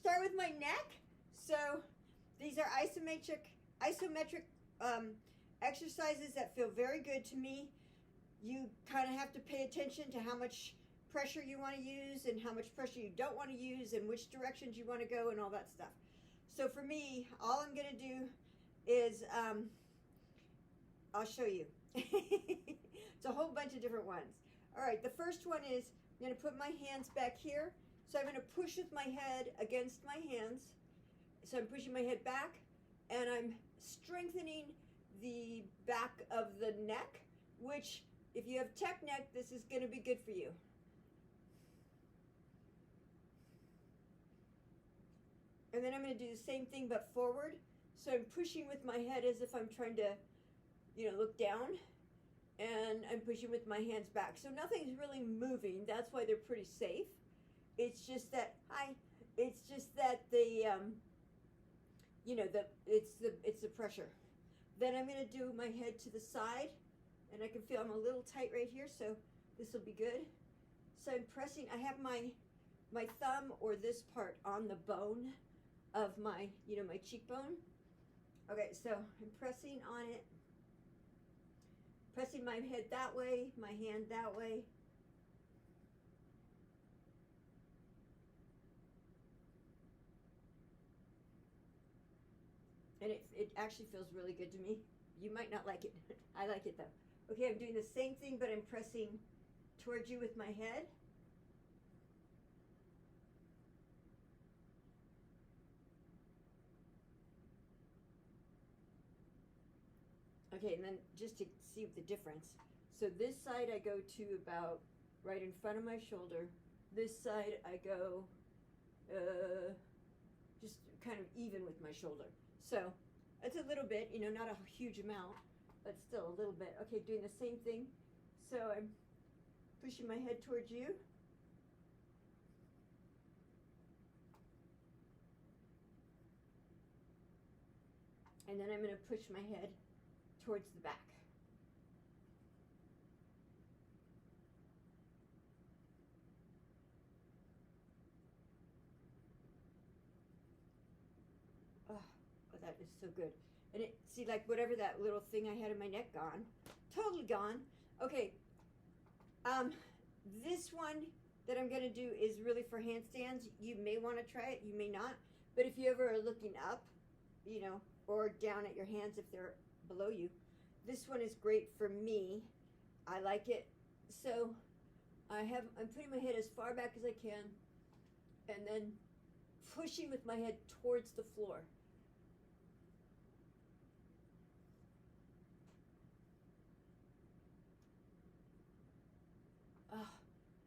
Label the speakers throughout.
Speaker 1: start with my neck. So these are isometric exercises that feel very good to me. You kind of have to pay attention to how much pressure you want to use and how much pressure you don't want to use and which directions you want to go and all that stuff. So for me, all I'm going to do is, I'll show you. It's a whole bunch of different ones. All right, the first one is I'm going to put my hands back here. So I'm going to push with my head against my hands. So I'm pushing my head back and I'm strengthening the back of the neck, which if you have tech neck, this is going to be good for you. And then I'm going to do the same thing but forward. So I'm pushing with my head as if I'm trying to, look down. And I'm pushing with my hands back. So nothing's really moving. That's why they're pretty safe. It's just that, it's just that the, it's the pressure. Then I'm going to do my head to the side. And I can feel I'm a little tight right here, so this will be good. So I'm pressing, I have my thumb or this part on the bone of my, my cheekbone. Okay, so I'm pressing on it, pressing my head that way, my hand that way. And it actually feels really good to me. You might not like it. I like it though. Okay, I'm doing the same thing, but I'm pressing towards you with my head. Okay, and then just to see the difference. So this side I go to about right in front of my shoulder. This side I go just kind of even with my shoulder. So it's a little bit, not a huge amount, but still a little bit. Okay, doing the same thing. So I'm pushing my head towards you. And then I'm going to push my head towards the back. Oh, that is so good. And see, like whatever that little thing I had in my neck gone, totally gone. Okay, this one that I'm going to do is really for handstands. You may want to try it, you may not. But if you ever are looking up, or down at your hands if they're below you, this one is great for me. I like it. So I'm putting my head as far back as I can and then pushing with my head towards the floor.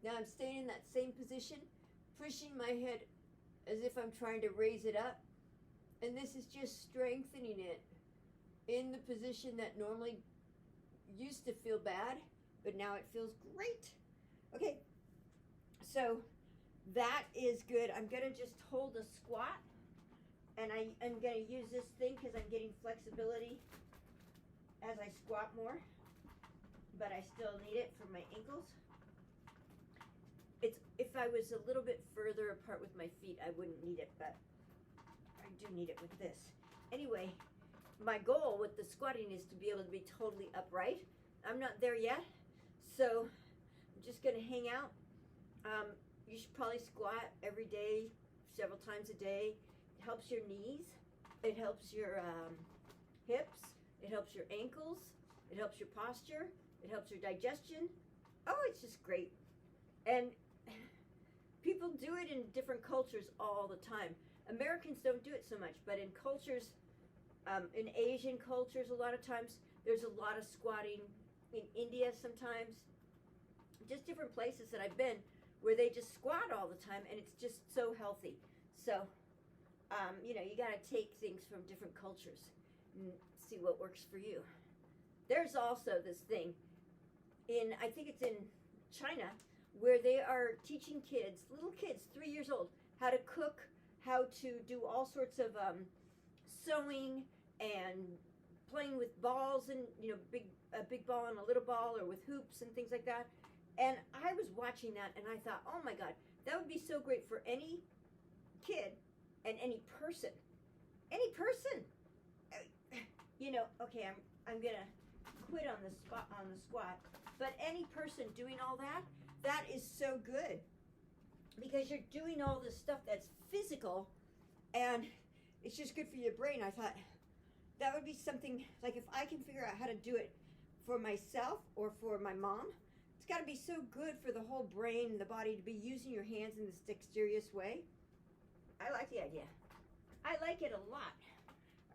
Speaker 1: Now I'm staying in that same position, pushing my head as if I'm trying to raise it up. And this is just strengthening it in the position that normally used to feel bad, but now it feels great. Okay, so that is good. I'm going to just hold a squat, and I'm going to use this thing because I'm getting flexibility as I squat more, but I still need it for my ankles. If I was a little bit further apart with my feet, I wouldn't need it, but I do need it with this. Anyway, my goal with the squatting is to be able to be totally upright. I'm not there yet, so I'm just going to hang out. You should probably squat every day, several times a day. It helps your knees. It helps your hips. It helps your ankles. It helps your posture. It helps your digestion. Oh, it's just great. And people do it in different cultures all the time. Americans don't do it so much, but in cultures, in Asian cultures, a lot of times, there's a lot of squatting. In India sometimes, just different places that I've been where they just squat all the time, and it's just so healthy. So, you got to take things from different cultures and see what works for you. There's also this thing I think it's in China, where they are teaching kids, little kids, 3 years old, how to cook, how to do all sorts of sewing and playing with balls and, a big ball and a little ball, or with hoops and things like that. And I was watching that and I thought, oh my God, that would be so great for any kid and any person, you know, okay, I'm gonna quit on the squat, but any person doing all that, that is so good, because you're doing all this stuff that's physical, and it's just good for your brain. I thought that would be something, like if I can figure out how to do it for myself or for my mom, it's got to be so good for the whole brain and the body to be using your hands in this dexterous way. I like the idea. I like it a lot.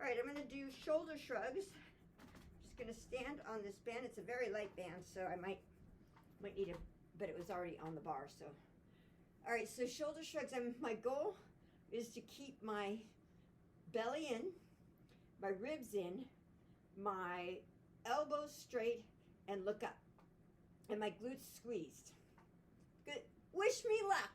Speaker 1: All right, I'm going to do shoulder shrugs. Just going to stand on this band. It's a very light band, so I might need it, but it was already on the bar. So, all right, so shoulder shrugs. My goal is to keep my belly in, my ribs in, my elbows straight, and look up, and my glutes squeezed. Good. Wish me luck.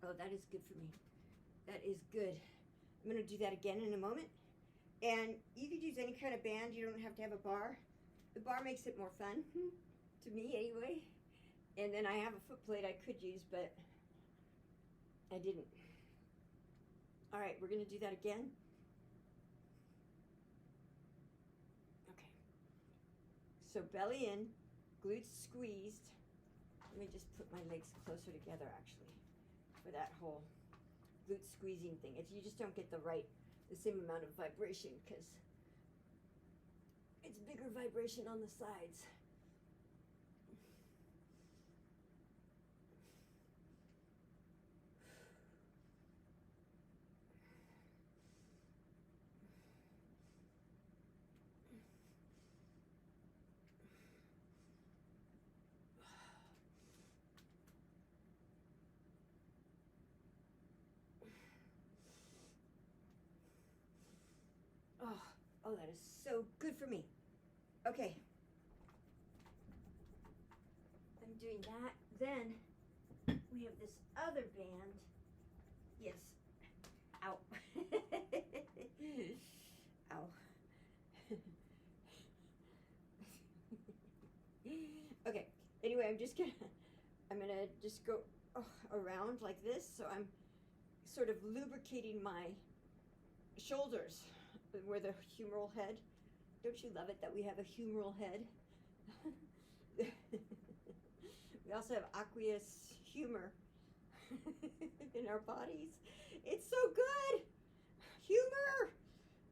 Speaker 1: Oh, that is good for me. That is good. I'm going to do that again in a moment. And you could use any kind of band. You don't have to have a bar. The bar makes it more fun, to me anyway. And then I have a foot plate I could use, but I didn't. All right, we're going to do that again. Okay. So belly in, glutes squeezed. Let me just put my legs closer together, actually, for that whole glute squeezing thing. You just don't get the same amount of vibration, because it's bigger vibration on the sides. Oh, that is so good for me. Okay. I'm doing that. Then we have this other band. Yes. Ow. Ow. Okay. Anyway, I'm gonna just go around like this, so I'm sort of lubricating my shoulders where the humeral head. Don't you love it that we have a humeral head? We also have aqueous humor in our bodies. It's so good. Humor.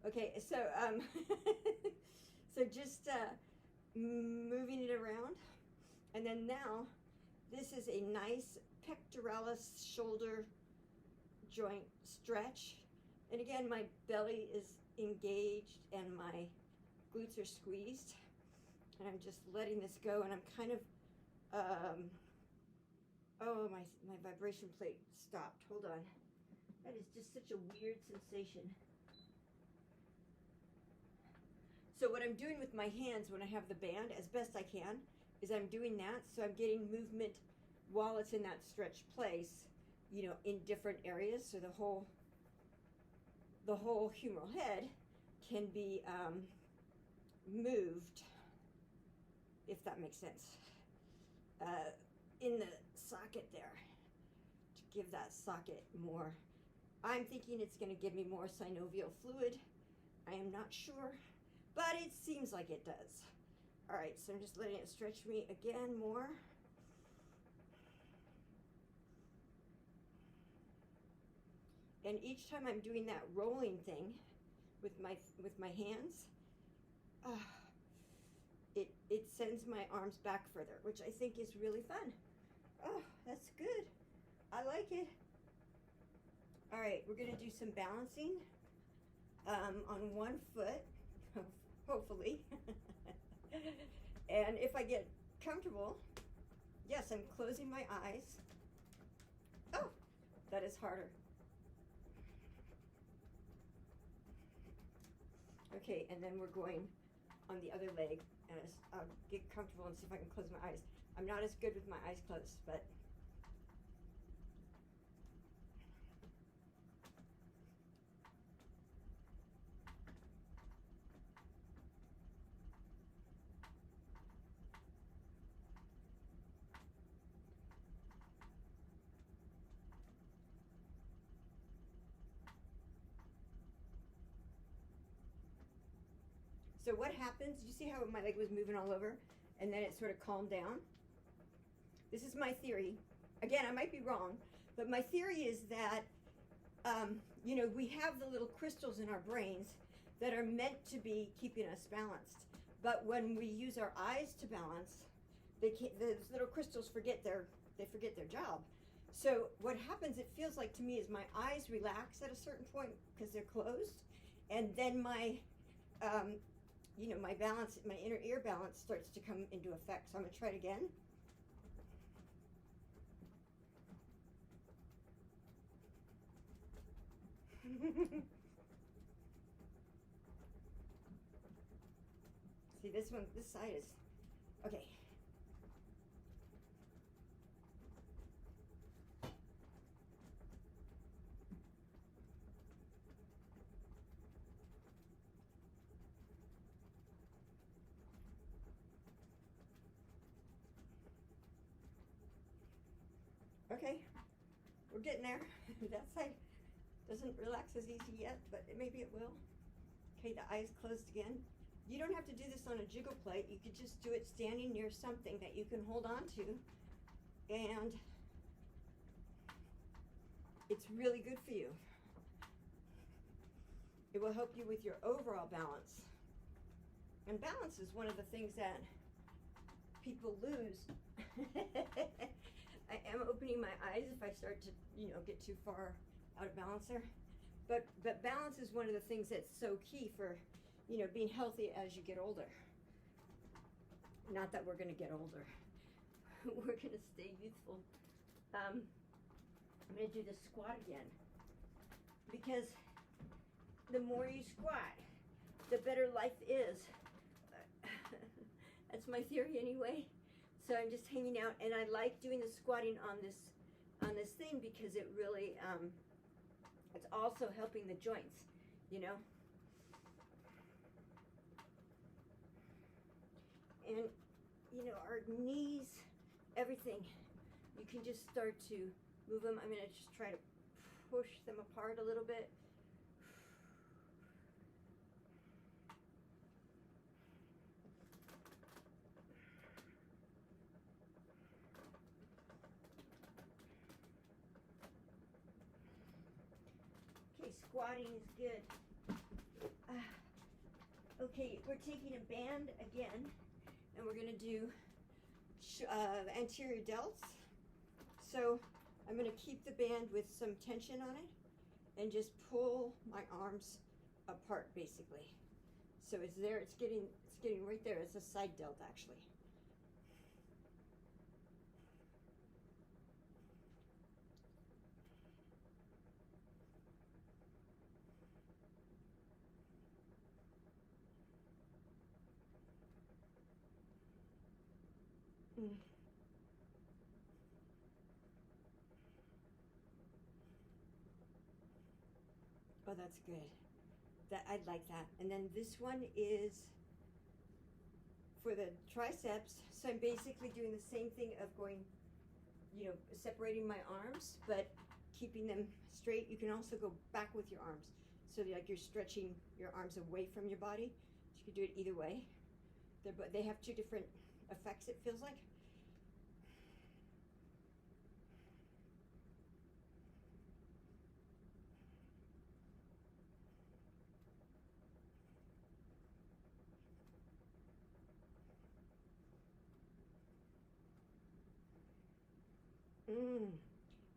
Speaker 1: Okay, so so just moving it around, and then now this is a nice pectoralis shoulder joint stretch. And again, my belly is engaged and my glutes are squeezed, and I'm just letting this go, and I'm kind of oh, my vibration plate stopped. Hold on. That is just such a weird sensation. So what I'm doing with my hands when I have the band, as best I can, is I'm doing that, so I'm getting movement while it's in that stretched place, you know, in different areas, so the whole humeral head can be moved, if that makes sense, in the socket there, to give that socket more. I'm thinking it's going to give me more synovial fluid. I am not sure, but it seems like it does. All right, so I'm just letting it stretch me again more. And each time I'm doing that rolling thing with my hands, it sends my arms back further, which I think is really fun. Oh, that's good. I like it. All right, we're gonna do some balancing on one foot, hopefully. And if I get comfortable, yes, I'm closing my eyes. Oh, that is harder. Okay, and then we're going on the other leg, and I'll get comfortable and see if I can close my eyes. I'm not as good with my eyes closed, but so what happens, you see how my leg was moving all over and then it sort of calmed down? This is my theory. Again, I might be wrong, but my theory is that, you know, we have the little crystals in our brains that are meant to be keeping us balanced. But when we use our eyes to balance, those little crystals forget their job. So what happens, it feels like to me, is my eyes relax at a certain point because they're closed, and then my you know, my balance, my inner ear balance starts to come into effect. So I'm gonna try it again. See, this side is, okay. Okay, we're getting there. That side doesn't relax as easy yet, but maybe it will. Okay, the eyes closed again. You don't have to do this on a jiggle plate. You could just do it standing near something that you can hold on to, and it's really good for you. It will help you with your overall balance. And balance is one of the things that people lose. I am opening my eyes if I start to, you know, get too far out of balance there. But balance is one of the things that's so key for, you know, being healthy as you get older. Not that we're gonna get older. We're gonna stay youthful. I'm gonna do the squat again. Because the more you squat, the better life is. That's my theory anyway. So I'm just hanging out, and I like doing the squatting on this thing because it really, it's also helping the joints, you know. And, you know, our knees, everything, you can just start to move them. I'm gonna just try to push them apart a little bit. Squatting is good. Okay, we're taking a band again, and we're gonna do anterior delts. So I'm gonna keep the band with some tension on it, and just pull my arms apart, basically. So it's there. It's getting right there. It's a side delt, actually. Oh, that's good. I'd like that. And then this one is for the triceps. So I'm basically doing the same thing of going, you know, separating my arms, but keeping them straight. You can also go back with your arms. So like you're stretching your arms away from your body. So you can do it either way. They have two different effects, it feels like.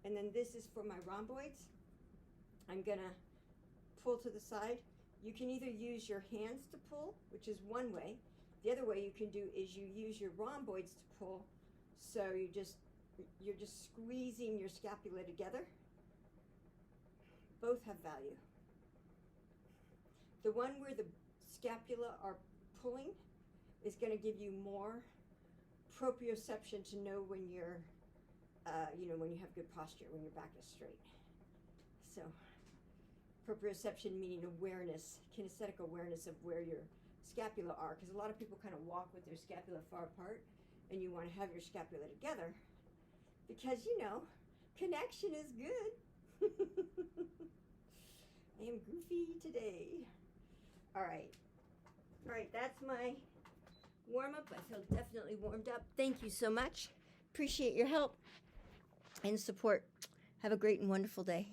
Speaker 1: And then this is for my rhomboids. I'm gonna pull to the side. You can either use your hands to pull, which is one way. The other way you can do is you use your rhomboids to pull. So you're just squeezing your scapula together. Both have value. The one where the scapula are pulling is going to give you more proprioception to know when you're, when you have good posture, when your back is straight. So proprioception meaning awareness, kinesthetic awareness of where your scapula are, because a lot of people kind of walk with their scapula far apart, and you want to have your scapula together because, connection is good. I am goofy today. All right, that's my warm-up. I feel definitely warmed up. Thank you so much. Appreciate your help and support. Have a great and wonderful day.